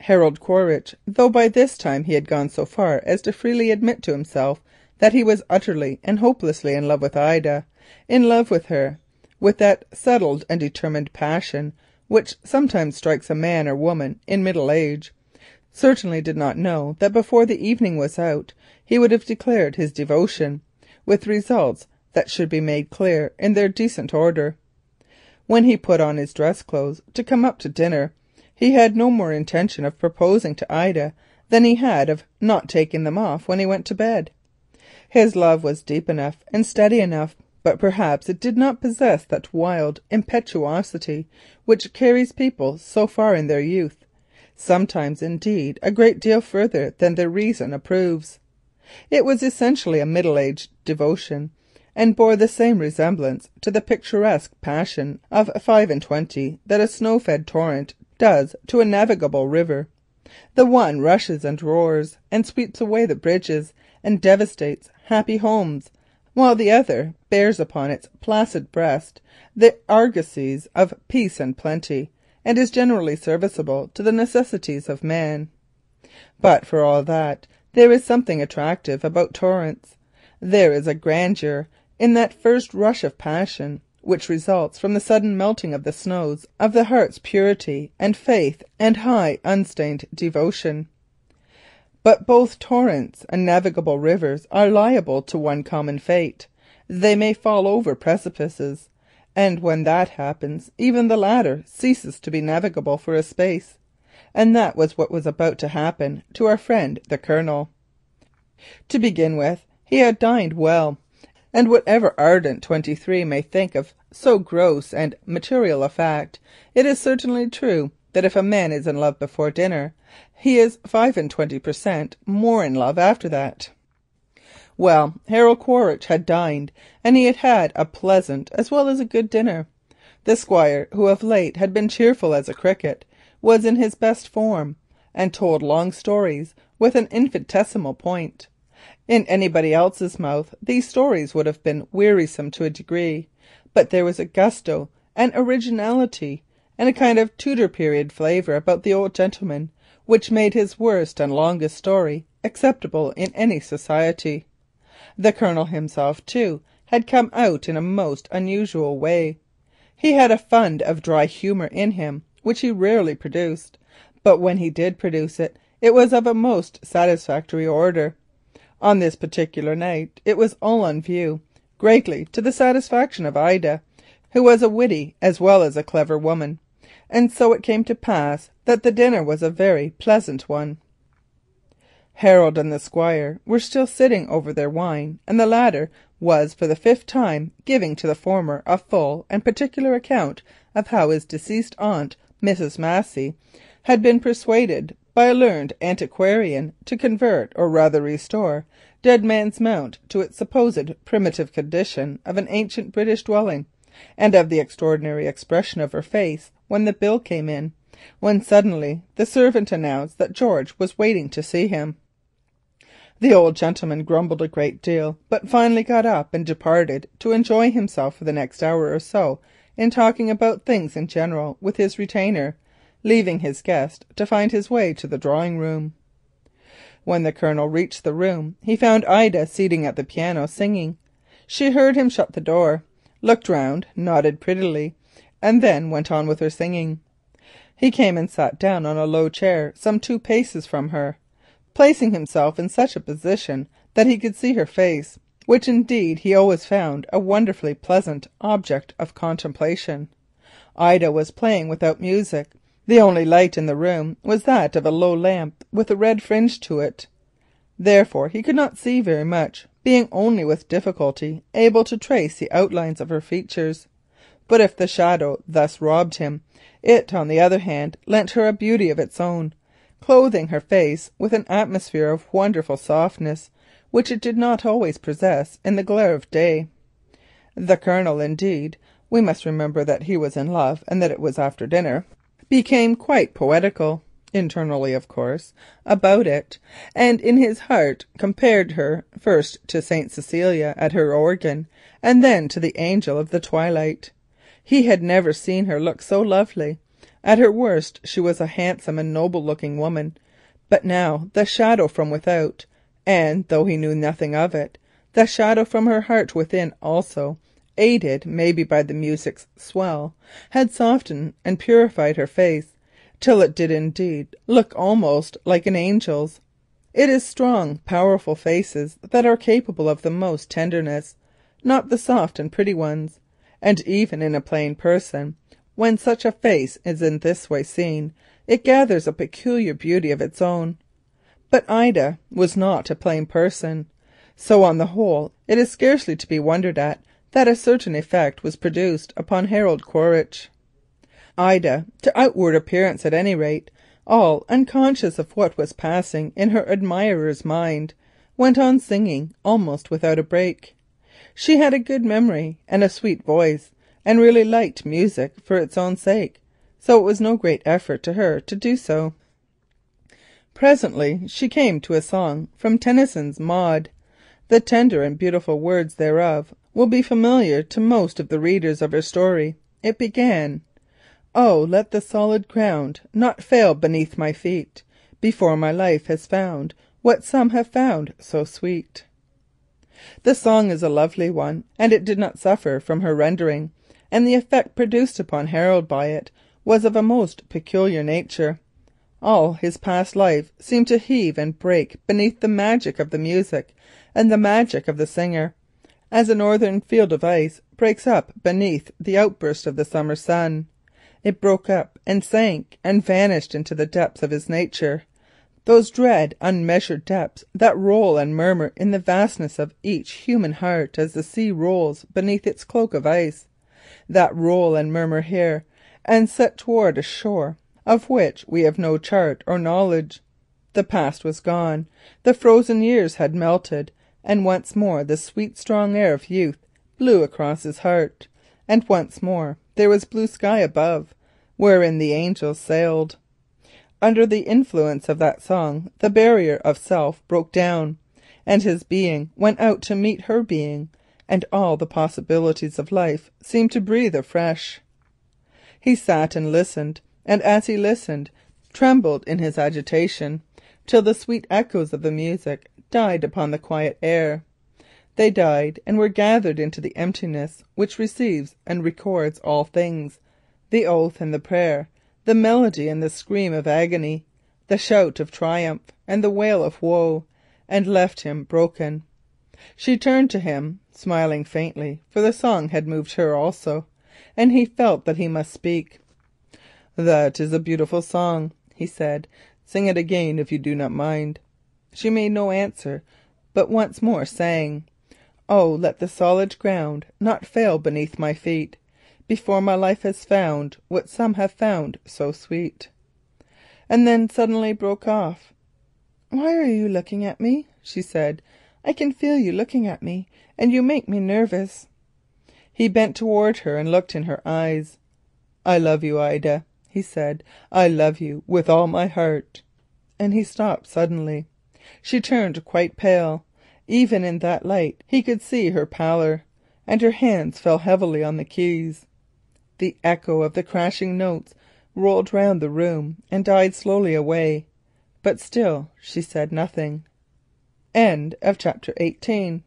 Harold Quaritch, though by this time he had gone so far as to freely admit to himself that he was utterly and hopelessly in love with Ida, in love with her with that settled and determined passion which sometimes strikes a man or woman in middle age, certainly did not know that before the evening was out he would have declared his devotion, with results that should be made clear in their decent order. When he put on his dress clothes to come up to dinner, he had no more intention of proposing to Ida than he had of not taking them off when he went to bed. His love was deep enough and steady enough, but perhaps it did not possess that wild impetuosity which carries people so far in their youth, sometimes indeed a great deal further than their reason approves. It was essentially a middle-aged devotion, and bore the same resemblance to the picturesque passion of 25 that a snow-fed torrent does to a navigable river. The one rushes and roars and sweeps away the bridges and devastates happy homes, while the other bears upon its placid breast the argosies of peace and plenty, and is generally serviceable to the necessities of man. But for all that, there is something attractive about torrents. There is a grandeur in that first rush of passion which results from the sudden melting of the snows of the heart's purity and faith and high unstained devotion. But both torrents and navigable rivers are liable to one common fate. They may fall over precipices, and when that happens, even the latter ceases to be navigable for a space. And that was what was about to happen to our friend the Colonel. To begin with, he had dined well, and whatever ardent 23 may think of so gross and material a fact, it is certainly true that if a man is in love before dinner, he is 25% more in love after that. Well, Harold Quaritch had dined, and he had had a pleasant as well as a good dinner. The Squire, who of late had been cheerful as a cricket, was in his best form, and told long stories with an infinitesimal point. In anybody else's mouth these stories would have been wearisome to a degree, but there was a gusto, an originality, and a kind of Tudor period flavour about the old gentleman, which made his worst and longest story acceptable in any society. The Colonel himself, too, had come out in a most unusual way. He had a fund of dry humour in him which he rarely produced, but when he did produce it, it was of a most satisfactory order. On this particular night it was all on view, greatly to the satisfaction of Ida, who was a witty as well as a clever woman, and so it came to pass that the dinner was a very pleasant one. Harold and the Squire were still sitting over their wine, and the latter was for the 5th time giving to the former a full and particular account of how his deceased aunt, Mrs. Massey, had been persuaded by a learned antiquarian to convert, or rather restore, Dead Man's Mount to its supposed primitive condition of an ancient British dwelling, and of the extraordinary expression of her face when the bill came in, when suddenly the servant announced that George was waiting to see him. The old gentleman grumbled a great deal, but finally got up and departed to enjoy himself for the next hour or so in talking about things in general with his retainer, leaving his guest to find his way to the drawing-room. When the Colonel reached the room, he found Ida seated at the piano singing. She heard him shut the door, looked round, nodded prettily, and then went on with her singing. He came and sat down on a low chair some 2 paces from her, placing himself in such a position that he could see her face, which indeed he always found a wonderfully pleasant object of contemplation. Ida was playing without music. The only light in the room was that of a low lamp with a red fringe to it. Therefore he could not see very much, being only with difficulty able to trace the outlines of her features. But if the shadow thus robbed him, it on the other hand lent her a beauty of its own, clothing her face with an atmosphere of wonderful softness, which it did not always possess in the glare of day. The Colonel, indeed, we must remember that he was in love and that it was after dinner, became quite poetical, internally of course, about it, and in his heart compared her first to Saint Cecilia at her organ, and then to the angel of the twilight. He had never seen her look so lovely, At her worst she was a handsome and noble-looking woman, but now the shadow from without, and, though he knew nothing of it, the shadow from her heart within also, aided maybe by the music's swell, had softened and purified her face, till it did indeed look almost like an angel's. It is strong, powerful faces that are capable of the most tenderness, not the soft and pretty ones, and even in a plain person, when such a face is in this way seen, it gathers a peculiar beauty of its own. But Ida was not a plain person, so on the whole it is scarcely to be wondered at that a certain effect was produced upon Harold Quaritch. Ida, to outward appearance at any rate, all unconscious of what was passing in her admirer's mind, went on singing almost without a break. She had a good memory and a sweet voice, and really liked music for its own sake, so it was no great effort to her to do so. Presently she came to a song from Tennyson's Maud. The tender and beautiful words thereof will be familiar to most of the readers of her story. It began: "Oh, let the solid ground not fail beneath my feet, before my life has found what some have found so sweet." The song is a lovely one, and it did not suffer from her rendering, and the effect produced upon Harold by it was of a most peculiar nature. All his past life seemed to heave and break beneath the magic of the music and the magic of the singer, as a northern field of ice breaks up beneath the outburst of the summer sun. It broke up and sank and vanished into the depths of his nature, those dread unmeasured depths that roll and murmur in the vastness of each human heart as the sea rolls beneath its cloak of ice, that roll and murmur here and set toward a shore of which we have no chart or knowledge. The past was gone, the frozen years had melted, and once more the sweet strong air of youth blew across his heart, and once more there was blue sky above, wherein the angels sailed. Under the influence of that song the barrier of self broke down, and his being went out to meet her being, and all the possibilities of life seemed to breathe afresh. He sat and listened, and as he listened trembled in his agitation, till the sweet echoes of the music died upon the quiet air. They died and were gathered into the emptiness which receives and records all things, the oath and the prayer, the melody and the scream of agony, the shout of triumph and the wail of woe, and left him broken. She turned to him, smiling faintly, for the song had moved her also, and he felt that he must speak. "That is a beautiful song," he said. "Sing it again if you do not mind." She made no answer, but once more sang: "Oh, let the solid ground not fail beneath my feet, before my life has found what some have found so sweet," and then suddenly broke off. "Why are you looking at me?" she said. "I can feel you looking at me, and you make me nervous." He bent toward her and looked in her eyes. "I love you, Ida," he said. "I love you with all my heart." And he stopped suddenly. She turned quite pale. Even in that light he could see her pallor, and her hands fell heavily on the keys. The echo of the crashing notes rolled round the room and died slowly away, but still she said nothing. End of chapter 18.